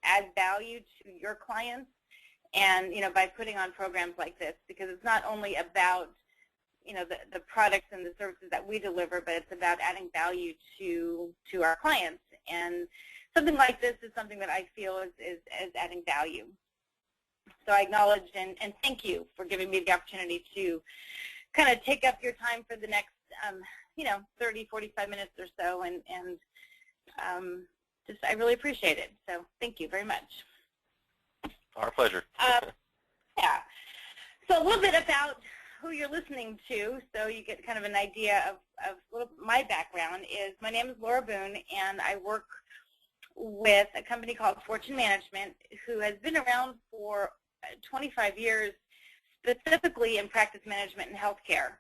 add value to your clients, and by putting on programs like this, because it's not only about the products and the services that we deliver, but it's about adding value to our clients. And something like this is something that I feel is adding value. So I acknowledge and thank you for giving me the opportunity to kind of take up your time for the next 30, 45 minutes or so, and just I really appreciate it. So thank you very much. Our pleasure. Yeah. So a little bit about who you're listening to, so you get kind of an idea of my background. Is my name is Laura Boone, and I work with a company called Fortune Management, who has been around for 25 years, specifically in practice management and healthcare.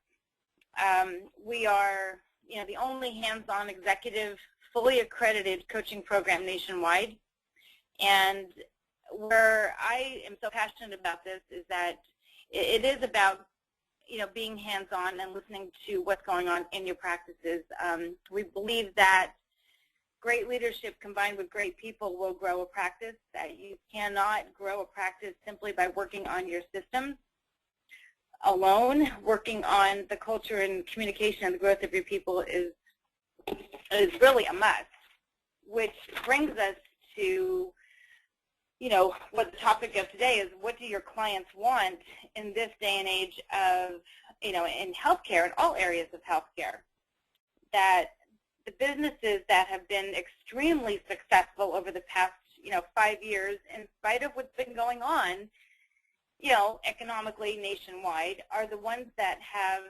We are, the only hands-on executive, fully accredited coaching program nationwide. And where I am so passionate about this is that it is about, being hands-on and listening to what's going on in your practices. We believe that great leadership combined with great people will grow a practice, that you cannot grow a practice simply by working on your systems alone. Working on the culture and communication and the growth of your people is really a must, which brings us to what the topic of today is: what do your clients want in this day and age of, in healthcare, in all areas of healthcare? That the businesses that have been extremely successful over the past, 5 years, in spite of what's been going on, economically nationwide, are the ones that have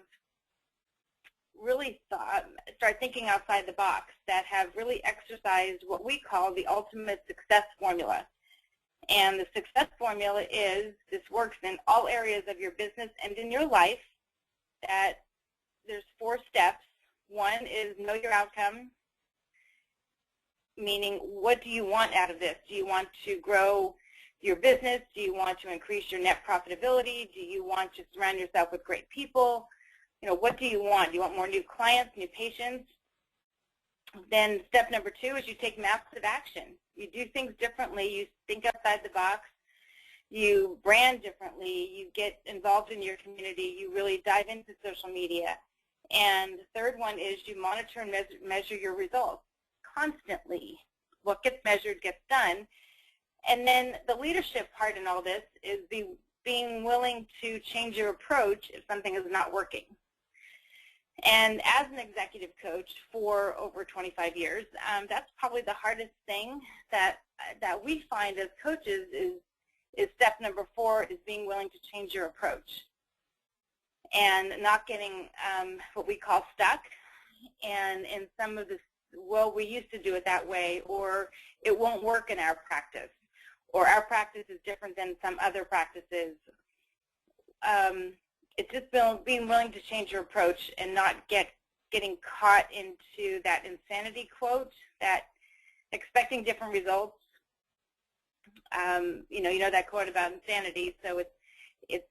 really start thinking outside the box, that have really exercised what we call the ultimate success formula. And the success formula is, this works in all areas of your business and in your life, that there's 4 steps. One is know your outcome, meaning what do you want out of this? Do you want to grow your business? Do you want to increase your net profitability? Do you want to surround yourself with great people? What do you want? Do you want more new clients, new patients? Then step number 2 is you take massive action. You do things differently. You think outside the box. You brand differently. You get involved in your community. You really dive into social media. And the third one is you monitor and measure your results constantly. What gets measured gets done. And then the leadership part in all this is being willing to change your approach if something is not working. And as an executive coach for over 25 years, that's probably the hardest thing that we find as coaches is step number 4, is being willing to change your approach and not getting what we call stuck. And in some of this, well, we used to do it that way, or it won't work in our practice, or our practice is different than some other practices. It's just being willing to change your approach and not getting caught into that insanity quote, that expecting different results. You know that quote about insanity. So it's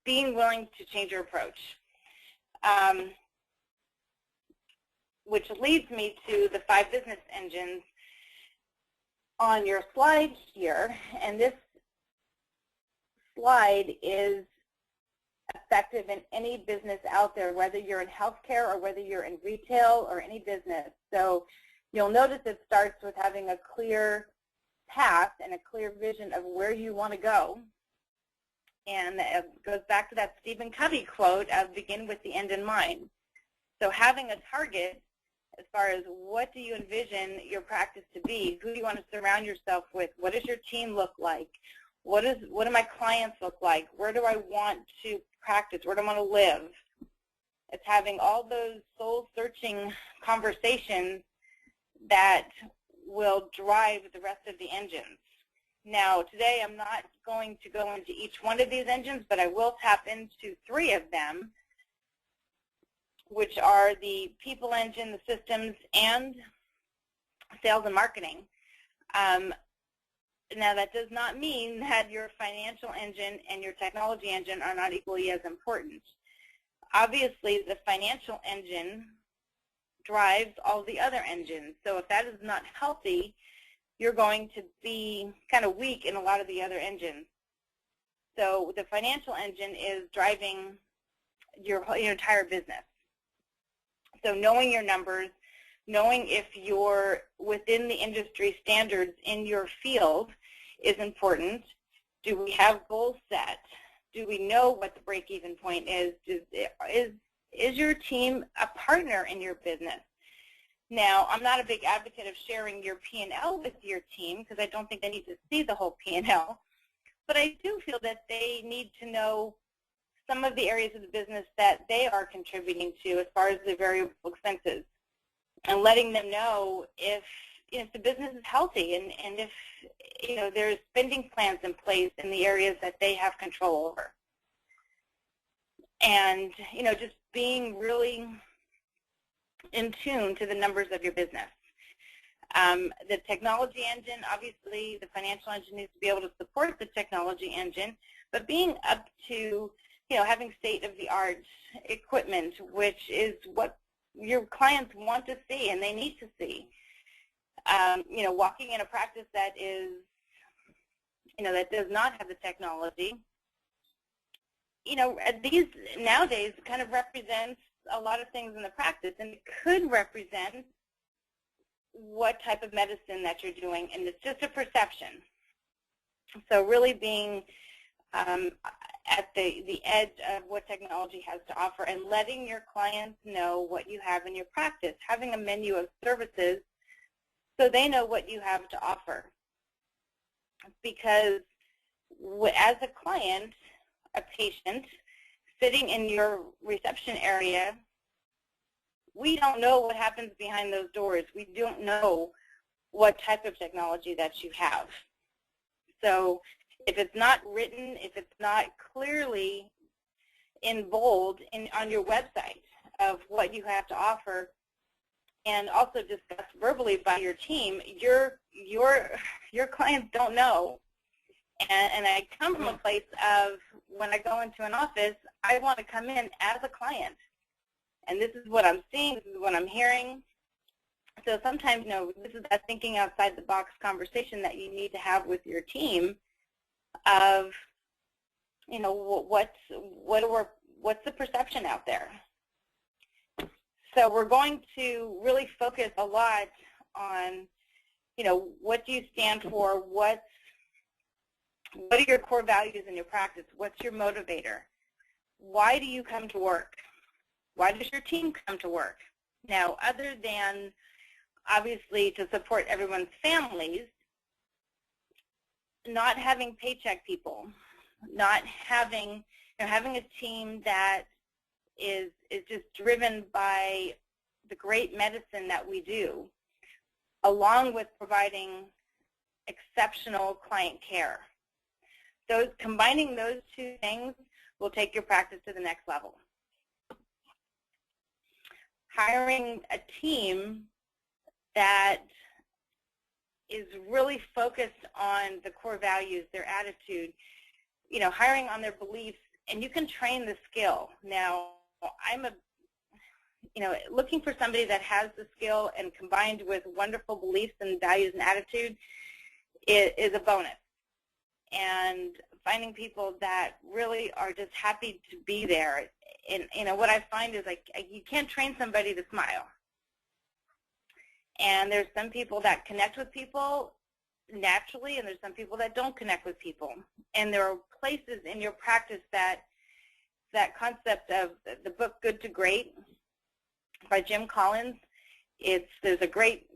being willing to change your approach, which leads me to the 5 business engines on your slide here. And this slide is effective in any business out there, whether you're in healthcare or whether you're in retail or any business. So you'll notice it starts with having a clear path and a clear vision of where you want to go. And it goes back to that Stephen Covey quote of begin with the end in mind. So having a target as far as what do you envision your practice to be, who do you want to surround yourself with, what does your team look like, what do my clients look like, where do I want to practice, where do I want to live. It's having all those soul-searching conversations that will drive the rest of the engines. Now, today I'm not going to go into each one of these engines, but I will tap into 3 of them, which are the people engine, the systems, and sales and marketing. Now, that does not mean that your financial engine and your technology engine are not equally as important. Obviously, the financial engine drives all the other engines. So if that is not healthy, you're going to be kind of weak in a lot of the other engines. So the financial engine is driving your entire business. So knowing your numbers, knowing if you're within the industry standards in your field is important. Do we have goals set? Do we know what the break-even point is? Is your team a partner in your business? Now, I'm not a big advocate of sharing your P&L with your team because I don't think they need to see the whole P&L, but I do feel that they need to know some of the areas of the business that they are contributing to as far as the variable expenses, and letting them know if the business is healthy and if there's spending plans in place in the areas that they have control over. And just being really in tune to the numbers of your business. The technology engine, obviously the financial engine needs to be able to support the technology engine, but being up to having state-of-the-art equipment, which is what your clients want to see and they need to see. Walking in a practice that is, that does not have the technology, these nowadays kind of represents a lot of things in the practice, and it could represent what type of medicine that you're doing, and it's just a perception. So really being at the edge of what technology has to offer and letting your clients know what you have in your practice, having a menu of services so they know what you have to offer. Because as a client, a patient, sitting in your reception area, we don't know what happens behind those doors. We don't know what type of technology that you have. So if it's not written, if it's not clearly in bold on your website of what you have to offer, and also discussed verbally by your team, your clients don't know. And I come from a place of when I go into an office, I want to come in as a client. And this is what I'm seeing, this is what I'm hearing. So sometimes, this is that thinking outside the box conversation that you need to have with your team of, what's the perception out there. So we're going to really focus a lot on, what do you stand for, what are your core values in your practice, what's your motivator, why do you come to work, why does your team come to work? Now, other than obviously to support everyone's families, not having paycheck people, not having, having a team that is just driven by the great medicine that we do, along with providing exceptional client care. Combining those two things will take your practice to the next level. Hiring a team that is really focused on the core values, their attitude, hiring on their beliefs, and you can train the skill. Now, I'm looking for somebody that has the skill and combined with wonderful beliefs and values and attitude is a bonus. And finding people that really are just happy to be there. And what I find is you can't train somebody to smile. And there's some people that connect with people naturally, and there's some people that don't connect with people. And there are places in your practice that concept of the book Good to Great by Jim Collins, there's a great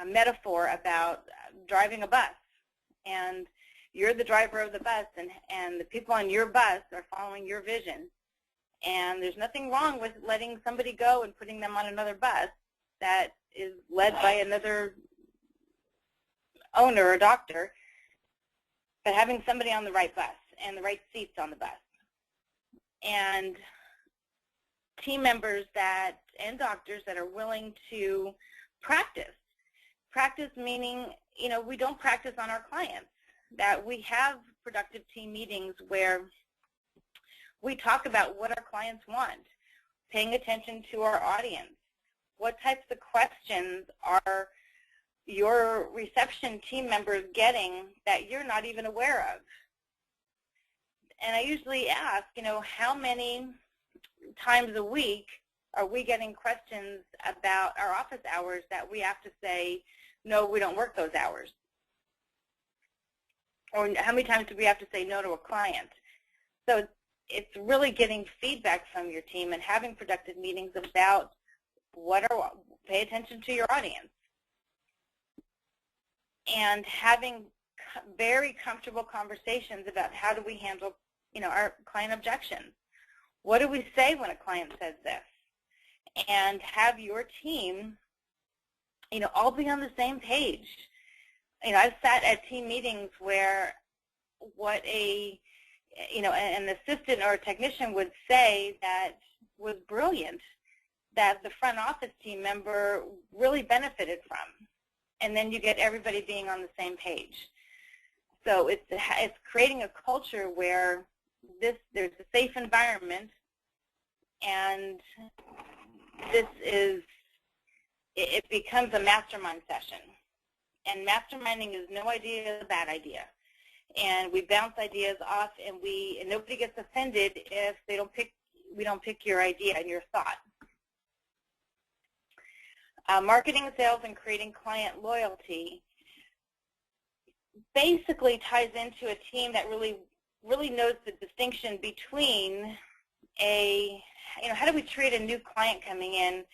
metaphor about driving a bus. And you're the driver of the bus, and the people on your bus are following your vision. And there's nothing wrong with letting somebody go and putting them on another bus that is led by another owner or doctor, but having somebody on the right bus and the right seats on the bus. And team members and doctors that are willing to practice. Practice meaning, we don't practice on our clients. That we have productive team meetings where we talk about what our clients want, paying attention to our audience. What types of questions are your reception team members getting that you're not even aware of? And I usually ask, how many times a week are we getting questions about our office hours that we have to say, no, we don't work those hours? Or how many times do we have to say no to a client? So it's really getting feedback from your team and having productive meetings about pay attention to your audience. And having very comfortable conversations about how do we handle, our client objections. What do we say when a client says this? And have your team, all be on the same page. I've sat at team meetings where what an assistant or a technician would say that was brilliant, that the front office team member really benefited from. And then you get everybody being on the same page. So it's creating a culture where there's a safe environment, and it becomes a mastermind session. And masterminding is no idea a bad idea. And we bounce ideas off, and nobody gets offended if we don't pick your idea and your thought. Marketing, sales, and creating client loyalty basically ties into a team that really knows the distinction between how do we treat a new client coming in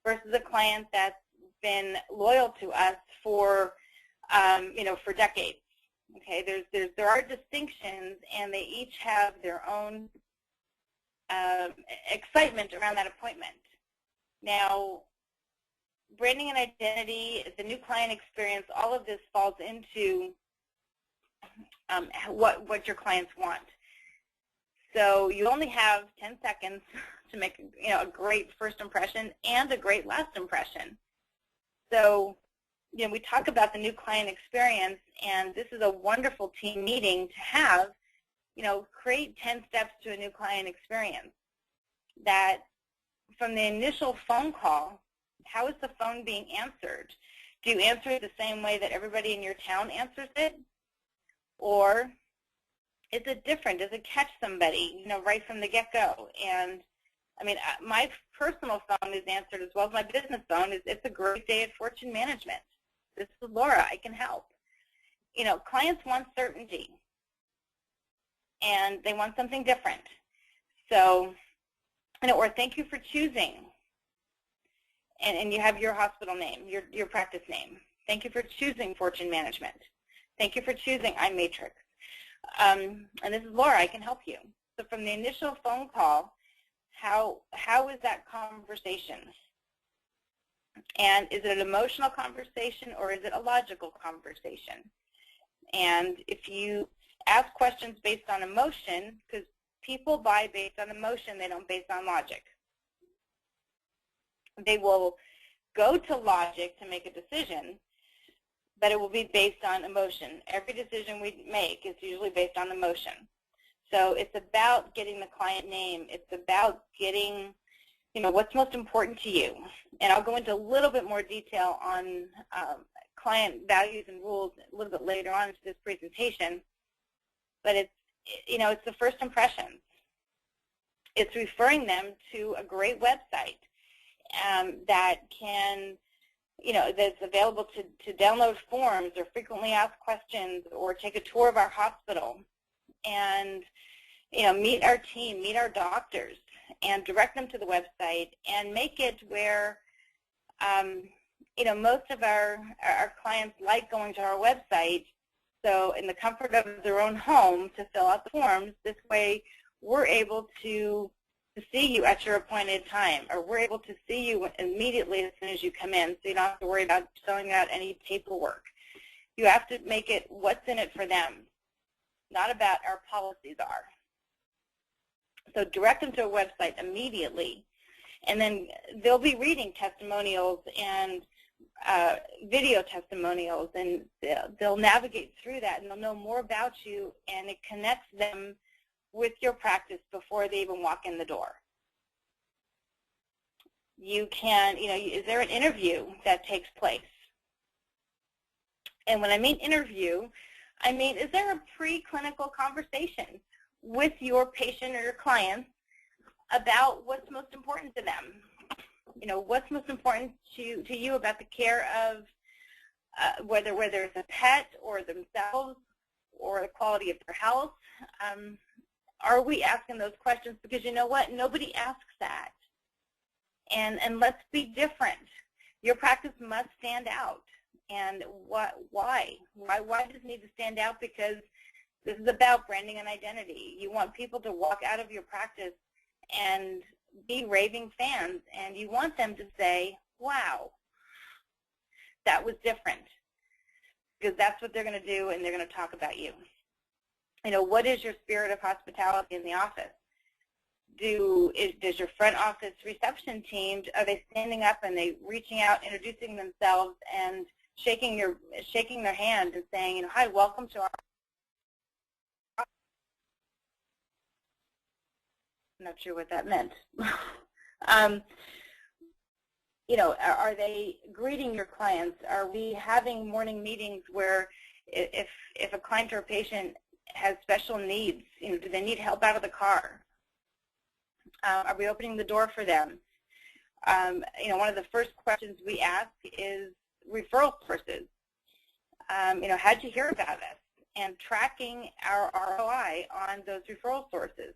versus a client that's been loyal to us for decades. Okay, there are distinctions, and they each have their own excitement around that appointment. Now, branding and identity, the new client experience, all of this falls into what your clients want. So you only have 10 seconds to make a great first impression and a great last impression. So we talk about the new client experience, and this is a wonderful team meeting to have. Create 10 steps to a new client experience. That from the initial phone call, how is the phone being answered? Do you answer it the same way that everybody in your town answers it? Or is it different? Does it catch somebody, right from the get-go? And, my personal phone is answered as well as my business phone. It's a great day at Fortune Management. This is Laura. I can help. Clients want certainty, and they want something different. So, or thank you for choosing. And you have your hospital name, your practice name. Thank you for choosing Fortune Management. Thank you for choosing iMatrix. And this is Laura. I can help you. So from the initial phone call, how is that conversation? And is it an emotional conversation, or is it a logical conversation? And if you ask questions based on emotion, because people buy based on emotion, they don't based on logic. They will go to logic to make a decision, but it will be based on emotion. Every decision we make is usually based on emotion. So it's about getting the client name. It's about getting, what's most important to you. And I'll go into a little bit more detail on client values and rules a little bit later on in this presentation. But it's the first impressions. It's referring them to a great website that can, that's available to download forms or frequently asked questions or take a tour of our hospital and, meet our team, meet our doctors, and direct them to the website and make it where, most of our clients like going to our website. So in the comfort of their own home to fill out the forms, this way we're able to see you at your appointed time, or we're able to see you immediately as soon as you come in, so you don't have to worry about filling out any paperwork. You have to make it what's in it for them, not about our policies are. So direct them to a website immediately, and then they'll be reading testimonials and video testimonials, and they'll navigate through that, and they'll know more about you, and it connects them with your practice before they even walk in the door. You can, is there an interview that takes place? And when I mean interview, I mean, is there a preclinical conversation with your patient or your clients about what's most important to them? You know, what's most important to you about the care of whether it's a pet or themselves or the quality of their health? Are we asking those questions? Because you know what? Nobody asks that. And let's be different. Your practice must stand out. And why? Why does it need to stand out? Because this is about branding and identity. You want people to walk out of your practice and be raving fans, and you want them to say, wow, that was different, because that's what they're going to do, and they're going to talk about you. You know, what is your spirit of hospitality in the office? Does your front office reception team, are they standing up and they reaching out, introducing themselves, and shaking their hand and saying, you know, hi, welcome to our. I'm not sure what that meant. You know, are they greeting your clients? Are we having morning meetings where if a client or a patient has special needs, you know, do they need help out of the car? Are we opening the door for them? You know, one of the first questions we ask is referral sources. You know, how'd you hear about us? And tracking our ROI on those referral sources.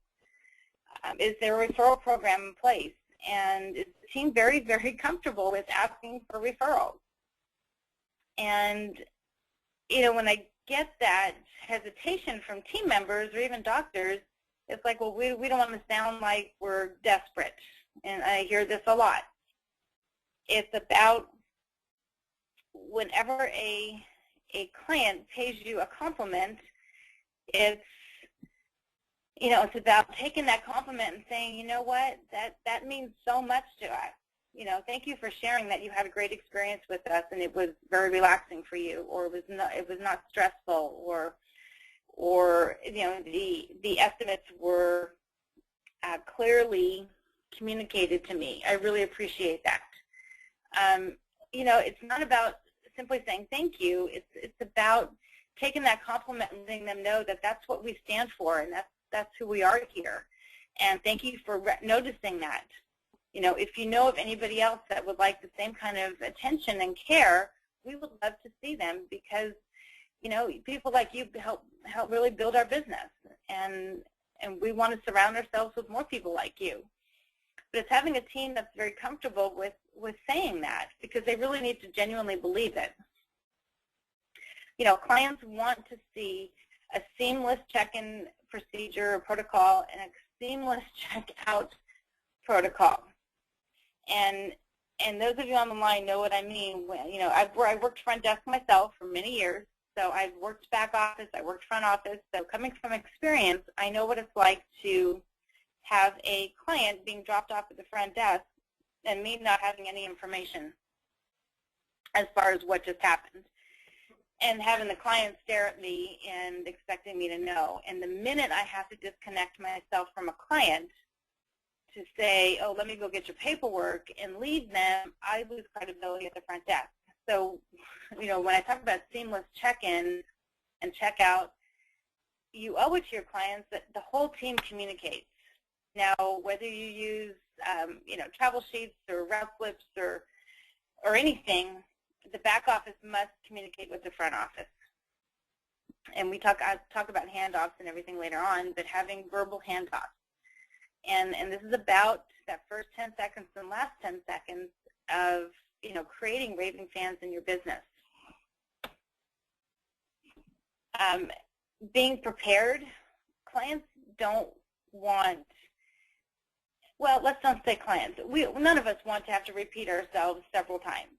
Is there a referral program in place? And is the team very, very comfortable with asking for referrals? And, you know, when I get that hesitation from team members or even doctors, it's like, well, we don't want to sound like we're desperate. And I hear this a lot. It's about whenever a client pays you a compliment, it's, you know, it's about taking that compliment and saying, you know what, that means so much to us. You know, thank you for sharing that you had a great experience with us and it was very relaxing for you, or it was not stressful, or you know, the estimates were clearly communicated to me. I really appreciate that. You know, it's not about simply saying thank you. It's about taking that compliment and letting them know that that's what we stand for, and that's who we are here. And thank you for noticing that. You know, if you know of anybody else that would like the same kind of attention and care, we would love to see them, because, you know, people like you help really build our business, and we want to surround ourselves with more people like you. But it's having a team that's very comfortable with saying that, because they really need to genuinely believe it. You know, clients want to see a seamless check-in procedure or protocol and a seamless check-out protocol. And those of you on the line know what I mean. You know, I worked front desk myself for many years, so I've worked back office, I worked front office. So coming from experience, I know what it's like to have a client being dropped off at the front desk and me not having any information as far as what just happened, and having the client stare at me and expecting me to know. And the minute I have to disconnect myself from a client to say, oh, let me go get your paperwork and leave them, I lose credibility at the front desk. So, you know, when I talk about seamless check-in and check-out, you owe it to your clients that the whole team communicates. Now, whether you use, you know, travel sheets or route slips or anything, the back office must communicate with the front office. And I'll talk about handoffs and everything later on, but having verbal handoffs. And this is about that first 10 seconds and last 10 seconds of, you know, creating raving fans in your business. Being prepared. Clients don't want, well, let's not say clients. None of us want to have to repeat ourselves several times.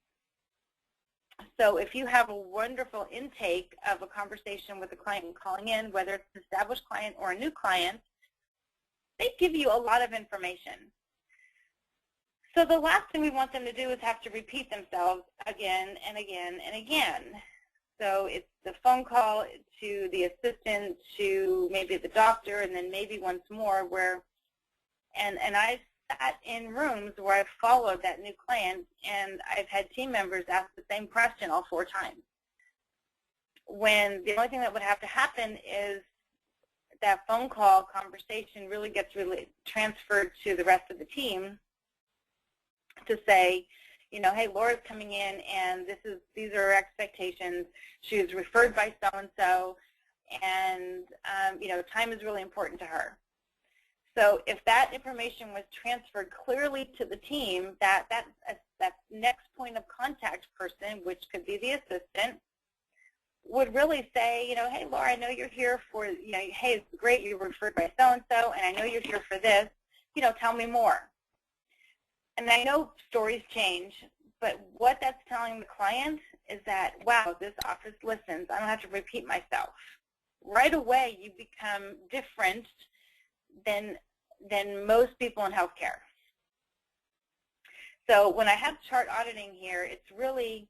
So if you have a wonderful intake of a conversation with a client calling in, whether it's an established client or a new client, they give you a lot of information. So the last thing we want them to do is have to repeat themselves again and again and again. So it's the phone call to the assistant, to maybe the doctor, and then maybe once more where, and I've sat in rooms where I've followed that new client, and I've had team members ask the same question all 4 times. when the only thing that would have to happen is that phone call conversation really gets transferred to the rest of the team to say, hey, Laura's coming in, and these are her expectations. She was referred by so-and-so, and time is really important to her. So if that information was transferred clearly to the team, that next point of contact person, which could be the assistant, would really say, hey, Laura, I know you're here for, hey, it's great, you were referred by so-and-so, and I know you're here for this, tell me more. And I know stories change, but what that's telling the client is that, wow, this office listens. I don't have to repeat myself. Right away, you become different than most people in healthcare. So when I have chart auditing here, it's really,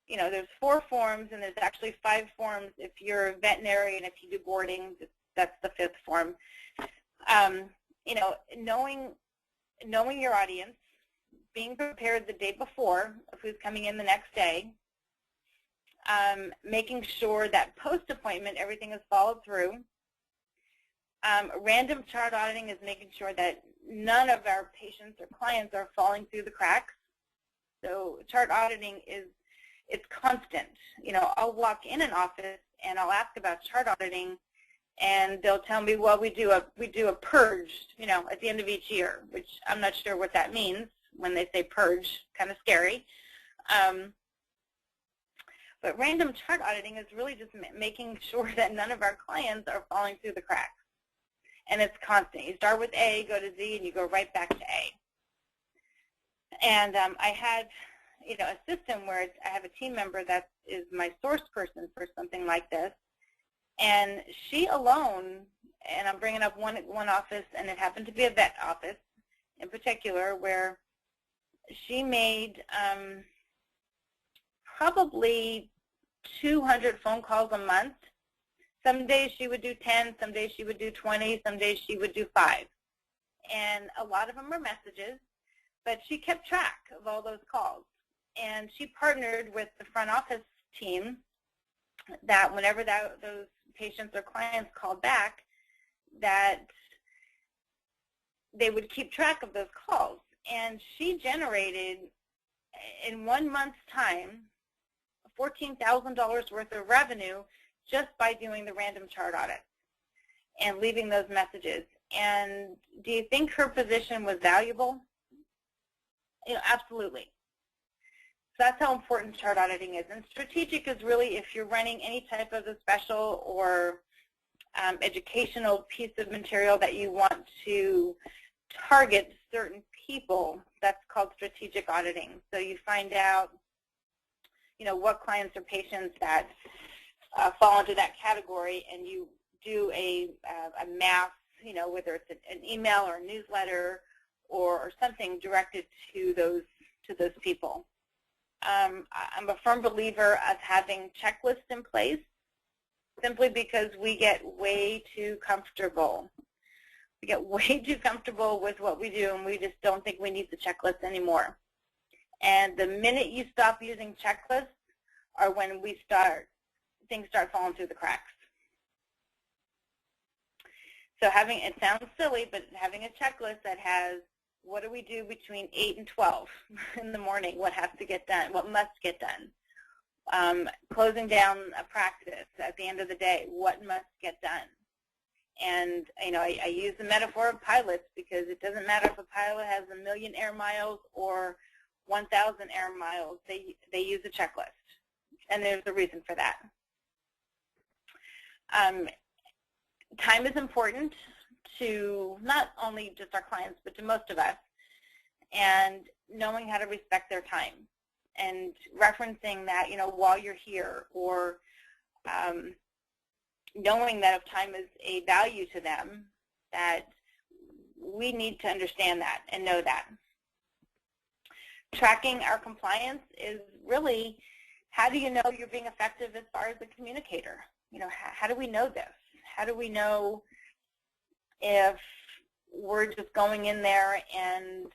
there's 4 forms, and there's actually 5 forms if you're a veterinary, and if you do boarding, that's the 5th form. Knowing your audience, being prepared the day before of who's coming in the next day, making sure that post-appointment everything is followed through. Random chart auditing is making sure that none of our patients or clients are falling through the cracks. So chart auditing it's constant. I'll walk in an office and I'll ask about chart auditing, and they'll tell me, well, we do a purge, at the end of each year, which I'm not sure what that means when they say purge, kind of scary. But random chart auditing is really just making sure that none of our clients are falling through the cracks. And it's constant. You start with A, go to Z, and you go right back to A. And I had, a system where I have a team member that is my source person for something like this. And she alone, and I'm bringing up one office, and it happened to be a vet office in particular, where she made probably 200 phone calls a month. Some days she would do 10, some days she would do 20, some days she would do 5. And a lot of them were messages, but she kept track of all those calls. And she partnered with the front office team that whenever those patients or clients called back, that they would keep track of those calls. And she generated, in 1 month's time, $14,000 worth of revenue just by doing the random chart audits and leaving those messages. And do you think her position was valuable? Absolutely. So that's how important chart auditing is. And strategic is really if you're running any type of a special or educational piece of material that you want to target certain people, that's called strategic auditing. So you find out, what clients or patients that fall into that category, and you do a mass, whether it's an email or a newsletter or something directed to those people. I'm a firm believer of having checklists in place simply because we get way too comfortable. We get way too comfortable with what we do, and we just don't think we need the checklist anymore. And the minute you stop using checklists are when things start falling through the cracks. So it sounds silly, but having a checklist that has what do we do between 8 and 12 in the morning, what has to get done, what must get done, closing down a practice at the end of the day, what must get done. And I use the metaphor of pilots because it doesn't matter if a pilot has 1,000,000 air miles or 1,000 air miles, they use a checklist, and there's a reason for that. Time is important to not only just our clients, but to most of us, and knowing how to respect their time and referencing that, while you're here, or knowing that if time is a value to them, that we need to understand that and know that. Tracking our compliance is really, how do you know you're being effective as far as a communicator? How do we know this? How do we know if we're just going in there and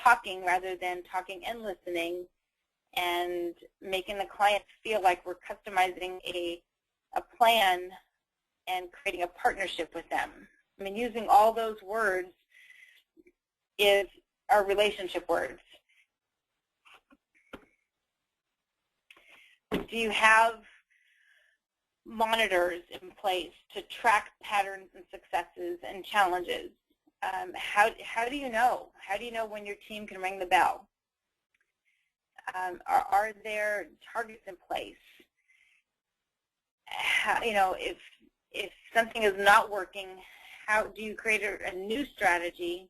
talking rather than talking and listening, and making the client feel like we're customizing a plan and creating a partnership with them. I mean, using all those words is our relationship words. Do you have monitors in place to track patterns and successes and challenges? How do you know? How do you know when your team can ring the bell? Are there targets in place? If something is not working, how do you create a new strategy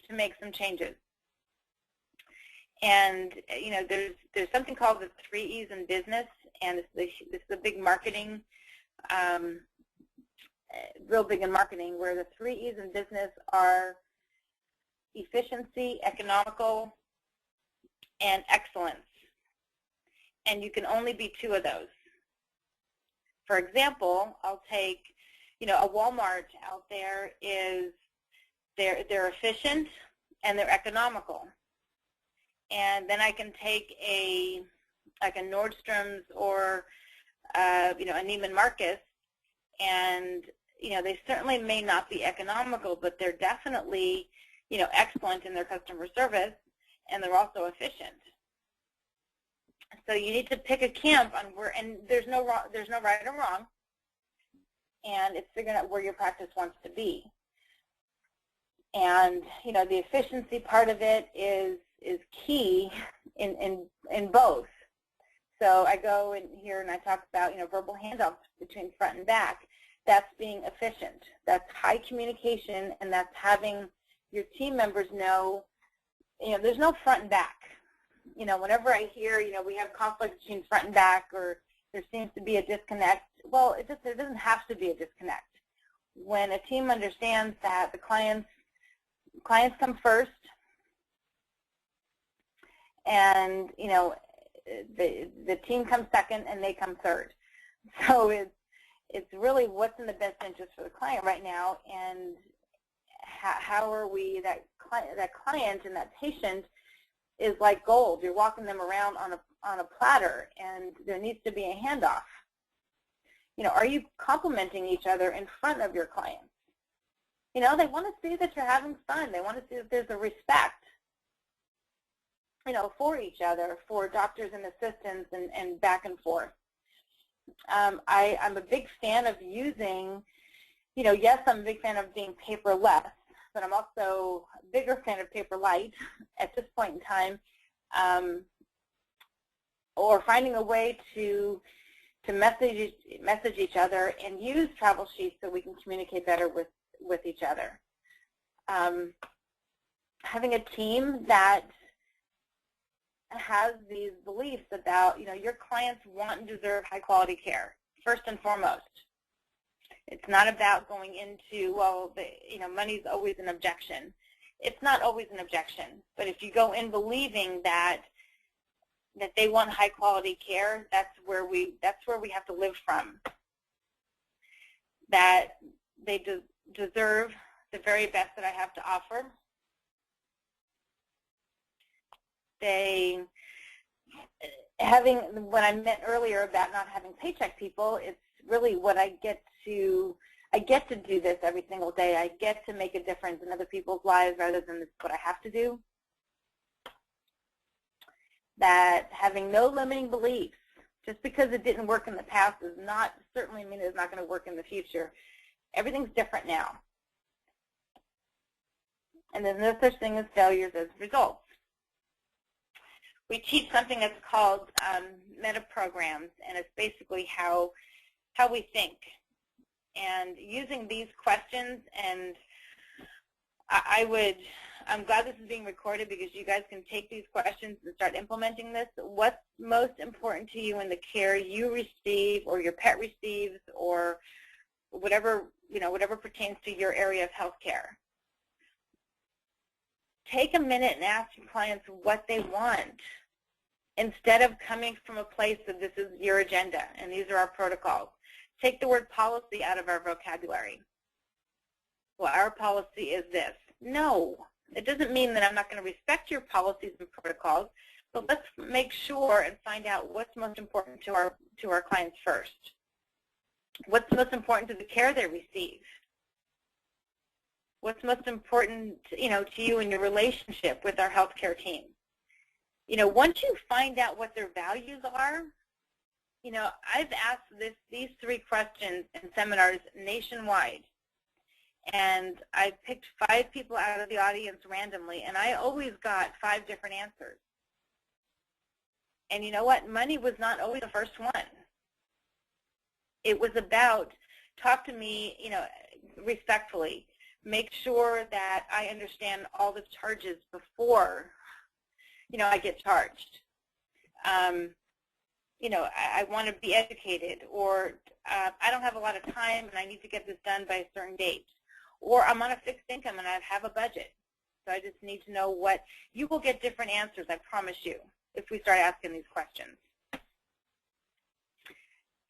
to make some changes? And there's something called the 3 E's in business, and this is a big marketing, real big in marketing, where the 3 E's in business are efficiency, economical, and excellence. And you can only be 2 of those. For example, I'll take, a Walmart out there is they're efficient and they're economical. And then I can take like a Nordstrom's or a Neiman Marcus, and they certainly may not be economical, but they're definitely excellent in their customer service, and they're also efficient. So you need to pick a camp on where, and there's no right or wrong, and it's figuring out where your practice wants to be. And the efficiency part of it is key in both. So I go in here and I talk about verbal handoffs between front and back. That's being efficient. That's high communication, and that's having your team members know there's no front and back. Whenever I hear we have conflict between front and back, or there seems to be a disconnect, well, there doesn't have to be a disconnect. When a team understands that the clients come first, and the team comes second and they come third. So it's really what's in the best interest for the client right now, and how are we, that client and that patient is like gold. You're walking them around on a platter, and there needs to be a handoff. Are you complimenting each other in front of your clients? They want to see that you're having fun. They want to see that there's a respect, for each other, for doctors and assistants, and back and forth. I'm a big fan of using, yes, I'm a big fan of being paperless, but I'm also a bigger fan of paper light at this point in time, or finding a way to message each other and use travel sheets so we can communicate better with each other. Having a team that has these beliefs about, your clients want and deserve high quality care, first and foremost. It's not about going into, well, money's always an objection. It's not always an objection, but if you go in believing that they want high quality care, that's where we have to live from. That they deserve the very best that I have to offer. When I meant earlier about not having paycheck people, it's really what I get to do this every single day. I get to make a difference in other people's lives rather than this is what I have to do. That having no limiting beliefs, just because it didn't work in the past does not certainly mean it's not going to work in the future. Everything's different now. And there's no such thing as failures as results. We teach something that's called meta programs, and it's basically how we think. And using these questions, and I'm glad this is being recorded because you guys can take these questions and start implementing this. What's most important to you in the care you receive or your pet receives, or whatever pertains to your area of healthcare? Take a minute and ask your clients what they want, instead of coming from a place that this is your agenda and these are our protocols. Take the word policy out of our vocabulary. Well, our policy is this. No, it doesn't mean that I'm not going to respect your policies and protocols, So let's make sure and find out what's most important to our clients first. What's most important to the care they receive? What's most important, to you in your relationship with our healthcare team? Once you find out what their values are, I've asked these 3 questions in seminars nationwide, and I picked 5 people out of the audience randomly, and I always got 5 different answers. And you know what? Money was not always the first one. It was about, talk to me, respectfully. Make sure that I understand all the charges before, I get charged. I want to be educated, or I don't have a lot of time and I need to get this done by a certain date. Or I'm on a fixed income and I have a budget. So I just need to know what, you will get different answers, I promise you, if we start asking these questions.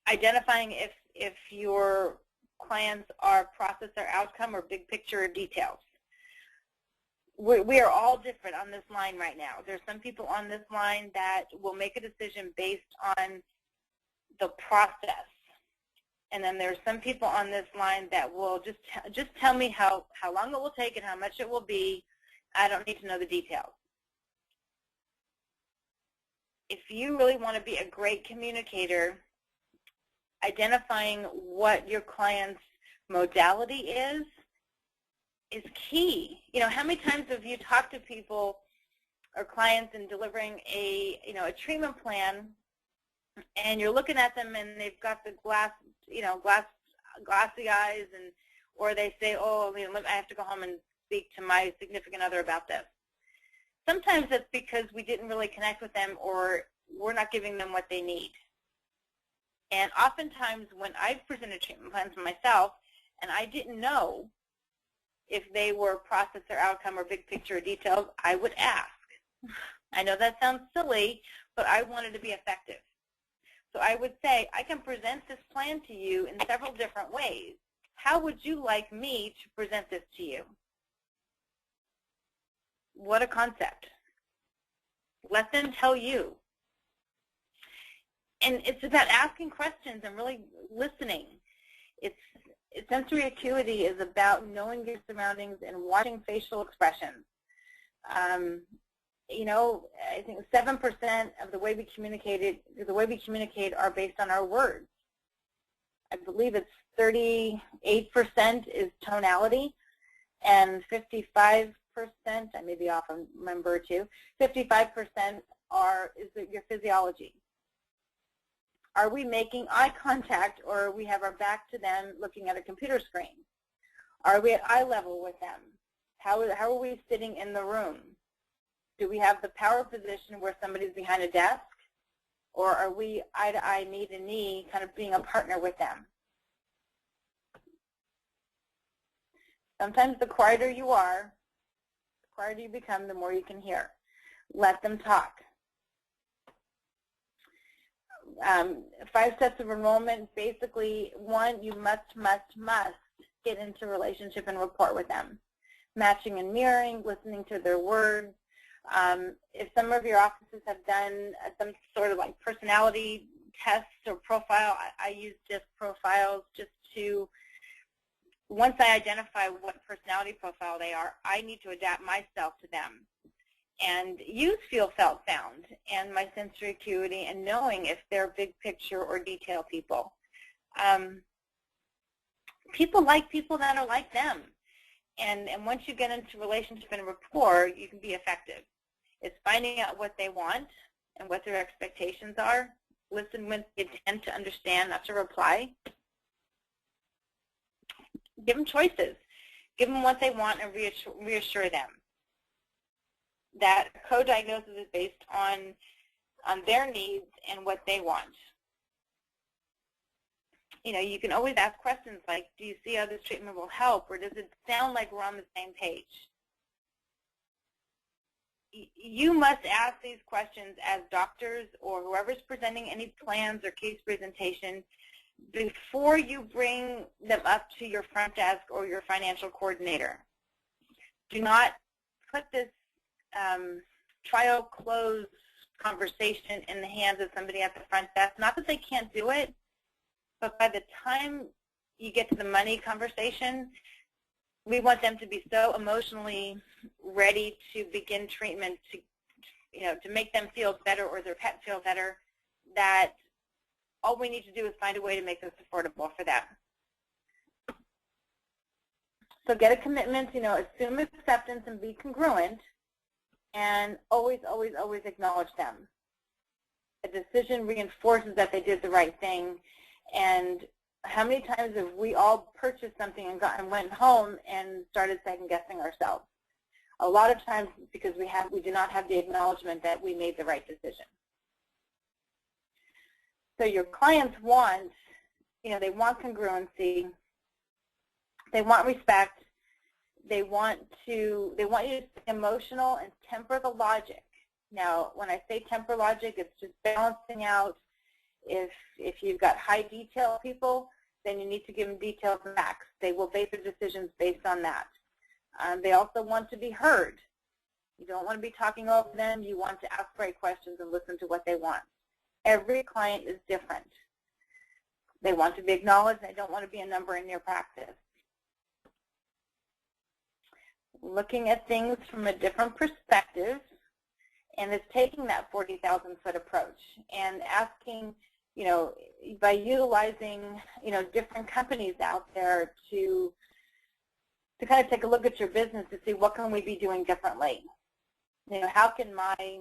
Identifying if your clients are process or outcome or big picture or details. We are all different on this line right now. There's some people on this line that will make a decision based on the process. And then there's some people on this line that will just tell me how long it will take and how much it will be. I don't need to know the details. If you really want to be a great communicator, identifying what your client's modality is key. How many times have you talked to people or clients in delivering a treatment plan, and you're looking at them and they've got the glassy eyes, or they say, oh, I have to go home and speak to my significant other about this. Sometimes it's because we didn't really connect with them, or we're not giving them what they need. And oftentimes when I've presented treatment plans myself and I didn't know if they were process or outcome or big picture or details, I would ask. I know that sounds silly, but I wanted to be effective. So I would say, I can present this plan to you in several different ways. How would you like me to present this to you? What a concept. Let them tell you. And it's about asking questions and really listening. Sensory acuity is about knowing your surroundings and watching facial expressions. I think 7% of the way we communicate are based on our words. I believe it's 38% is tonality, and 55%, I may be off a number or two, 55% is your physiology. Are we making eye contact, or we have our back to them looking at a computer screen? Are we at eye level with them? How are we sitting in the room? Do we have the power position where somebody's behind a desk? Or are we eye to eye, knee to knee, kind of being a partner with them? Sometimes the quieter you are, the quieter you become, the more you can hear. Let them talk. 5 steps of enrollment, basically, 1, you must get into relationship and rapport with them. Matching and mirroring, listening to their words. If some of your offices have done some sort of like personality tests or profile, I use just profiles just to, once I identify what personality profile they are, I need to adapt myself to them. And use feel, felt, found, and my sensory acuity, and knowing if they're big picture or detail people. People like people that are like them. And once you get into relationship and rapport, you can be effective. It's finding out what they want and what their expectations are. Listen with the intent to understand, not to reply. Give them choices. Give them what they want and reassure them that co-diagnosis is based on their needs and what they want. You can always ask questions like, do you see how this treatment will help, or does it sound like we're on the same page? You must ask these questions as doctors or whoever's presenting any plans or case presentation before you bring them up to your front desk or your financial coordinator. Do not put this trial close conversation in the hands of somebody at the front desk. Not that they can't do it, but by the time you get to the money conversation, we want them to be so emotionally ready to begin treatment to make them feel better or their pet feel better, that all we need to do is find a way to make this affordable for them. So get a commitment, assume acceptance and be congruent, and always, always, always acknowledge them. A decision reinforces that they did the right thing. And how many times have we all purchased something and went home and started second-guessing ourselves? A lot of times because we do not have the acknowledgement that we made the right decision. So your clients want, they want congruency, they want respect, they want you to be emotional and temper the logic. Now, when I say temper logic, it's just balancing out. If you've got high detail people, then you need to give them details max. They will base their decisions based on that. They also want to be heard. You don't want to be talking over them. You want to ask right questions and listen to what they want. Every client is different. They want to be acknowledged. They don't want to be a number in your practice. Looking at things from a different perspective, and it's taking that 40,000-foot approach and asking, by utilizing, different companies out there to kind of take a look at your business to see what can we be doing differently. How can I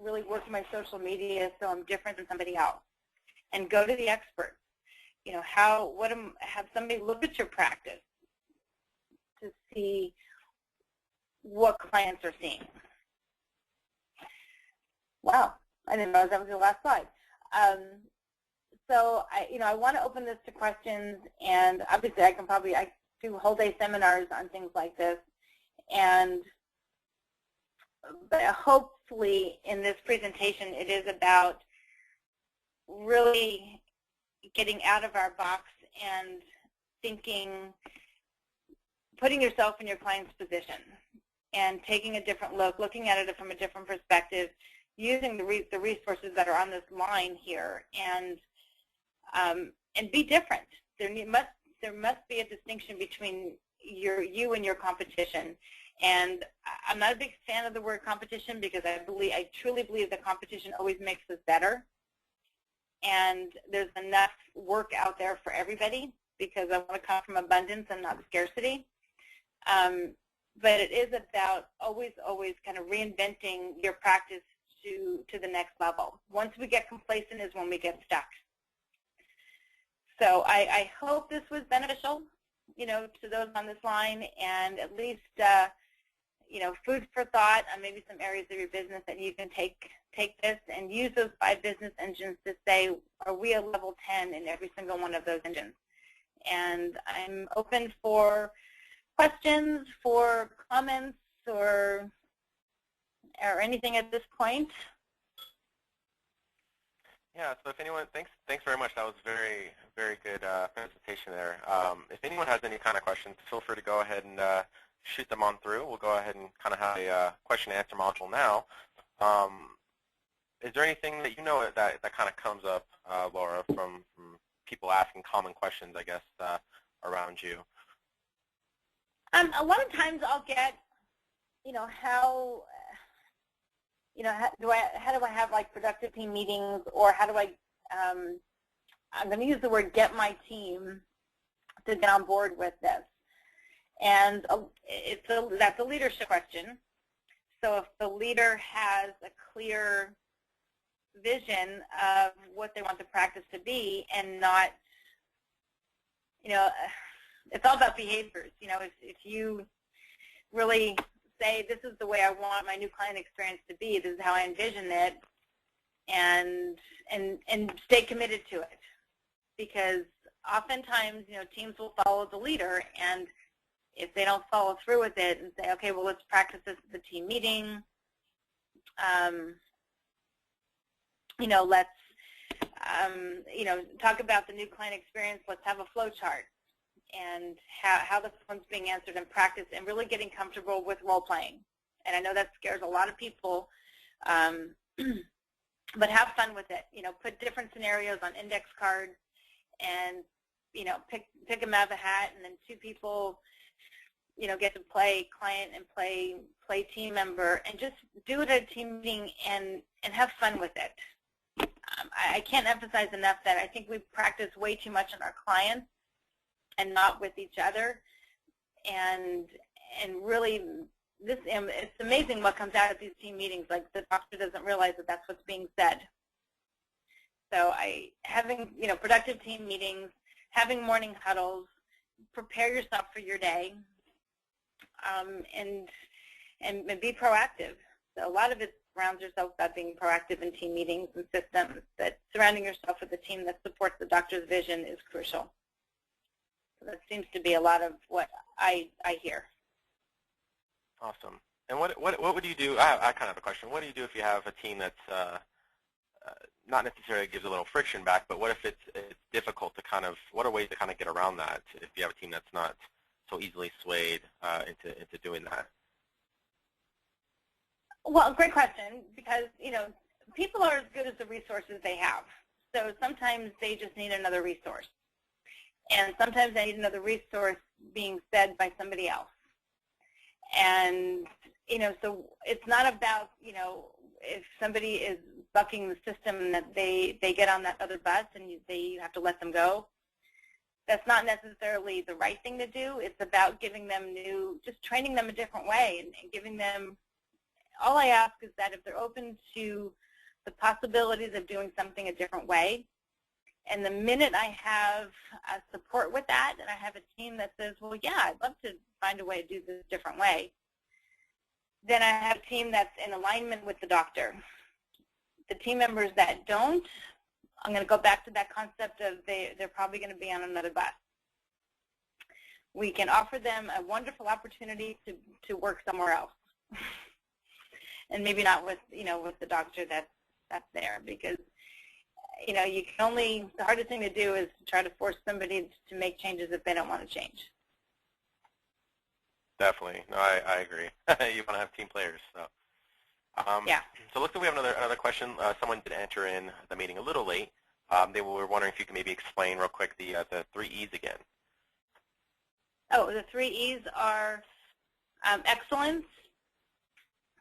really work my social media so I'm different than somebody else? And go to the experts. Have somebody look at your practice to see what clients are seeing. Wow, I didn't realize that was the last slide. So I want to open this to questions, and obviously I do whole day seminars on things like this, but hopefully in this presentation it is about really getting out of our box and thinking, putting yourself in your client's position and taking a different look, looking at it from a different perspective, using the resources that are on this line here, and be different. There must be a distinction between you and your competition. And I'm not a big fan of the word competition because I truly believe that competition always makes us better. And there's enough work out there for everybody because I want to come from abundance and not scarcity. But it is about always kind of reinventing your practice to the next level. Once we get complacent is when we get stuck. So I hope this was beneficial, to those on this line, and at least, food for thought on maybe some areas of your business that you can take this and use those 5 business engines to say, are we a level 10 in every single one of those engines? And I'm open for questions, for comments, or anything at this point. Yeah, so if anyone, thanks very much. That was very, very good presentation there. If anyone has any kind of questions, feel free to go ahead and shoot them on through. We'll go ahead and kind of have a question and answer module now. Is there anything that that kind of comes up, Laura, from people asking common questions, I guess, around you? A lot of times I'll get, how do I have like productive team meetings, or how do I'm going to use the word get my team to get on board with this. And that's a leadership question. So if the leader has a clear vision of what they want the practice to be and not, it's all about behaviors. If you really say, this is the way I want my new client experience to be, this is how I envision it, and stay committed to it. Because oftentimes, teams will follow the leader, and if they don't follow through with it and say, okay, well, let's practice this at the team meeting, let's, talk about the new client experience, let's have a flow chart, and how this one's being answered in practice, and really getting comfortable with role playing. And I know that scares a lot of people But have fun with it. Put different scenarios on index cards, and pick them out of a hat, and then two people get to play client and play team member, and just do it at a team meeting and have fun with it. I can't emphasize enough that I think we practice way too much on our clients and not with each other, and really it's amazing what comes out of these team meetings. Like, the doctor doesn't realize that that's what's being said. So having productive team meetings, having morning huddles, prepare yourself for your day, and be proactive. So a lot of it surrounds yourself about being proactive in team meetings and systems. That surrounding yourself with a team that supports the doctor's vision is crucial. So that seems to be a lot of what I hear. Awesome. And what would you do? I kind of have a question. What do you do if you have a team that's not necessarily gives a little friction back, but what if it's difficult to what are ways to kind of get around that if you have a team that's not so easily swayed into doing that? Well, great question, because people are as good as the resources they have. So sometimes they just need another resource, and sometimes they need another resource being said by somebody else. And so it's not about if somebody is bucking the system that they get on that other bus and you have to let them go. That's not necessarily the right thing to do. It's about giving them just training them a different way, and giving them. All I ask is that if they're open to the possibilities of doing something a different way, and the minute I have support with that, and I have a team that says, well, yeah, I'd love to find a way to do this a different way, then I have a team that's in alignment with the doctor. The team members that don't, I'm going to go back to that concept of they're probably going to be on another bus. We can offer them a wonderful opportunity to work somewhere else. And maybe not with with the doctor that's there, because you can only, the hardest thing to do is to try to force somebody to make changes if they don't want to change. Definitely. No, I agree. You want to have team players. So yeah. So looks like we have another question. Someone did enter in the meeting a little late. They were wondering if you could maybe explain real quick the 3 E's again. Oh, the 3 E's are excellence,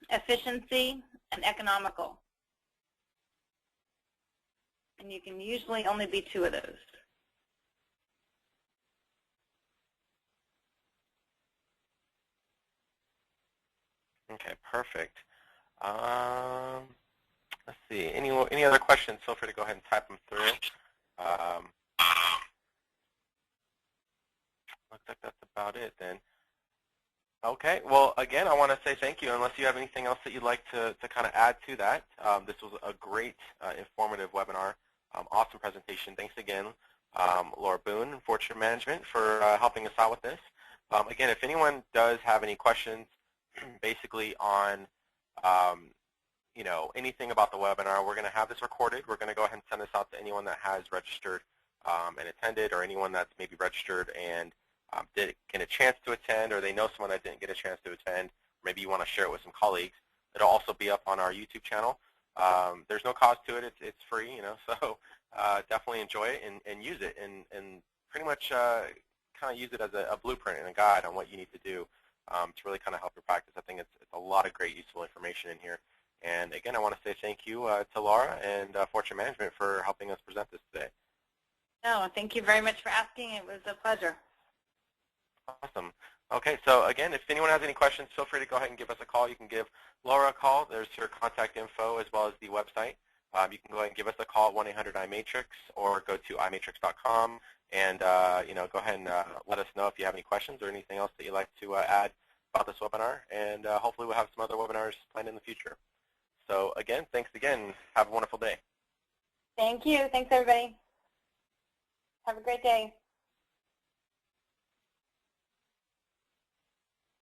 efficiency, and economical. And you can usually only be 2 of those. Okay, perfect. Let's see. Any other questions? Feel free to go ahead and type them through. Looks like that's about it then. Okay. Well, again, I want to say thank you. Unless you have anything else that you'd like to kind of add to that, this was a great, informative webinar. Awesome presentation. Thanks again, Laura Boone, Fortune Management, for helping us out with this. Again, if anyone does have any questions, basically on anything about the webinar, we're going to have this recorded. We're going to go ahead and send this out to anyone that has registered and attended, or anyone that's maybe registered and didn't get a chance to attend, or they know someone that didn't get a chance to attend. Maybe you want to share it with some colleagues. It'll also be up on our YouTube channel. There's no cost to it. It's free, so definitely enjoy it and use it, and pretty much kind of use it as a blueprint and a guide on what you need to do to really kind of help your practice. I think it's a lot of great useful information in here. And again, I want to say thank you to Laura and Fortune Management for helping us present this today. No, thank you very much for asking. It was a pleasure. Awesome. Okay, so again, if anyone has any questions, feel free to go ahead and give us a call. You can give Laura a call. There's her contact info as well as the website. You can go ahead and give us a call at 1-800-iMatrix, or go to iMatrix.com and go ahead and let us know if you have any questions or anything else that you'd like to add about this webinar. And hopefully we'll have some other webinars planned in the future. So again, thanks again. Have a wonderful day. Thank you. Thanks, everybody. Have a great day.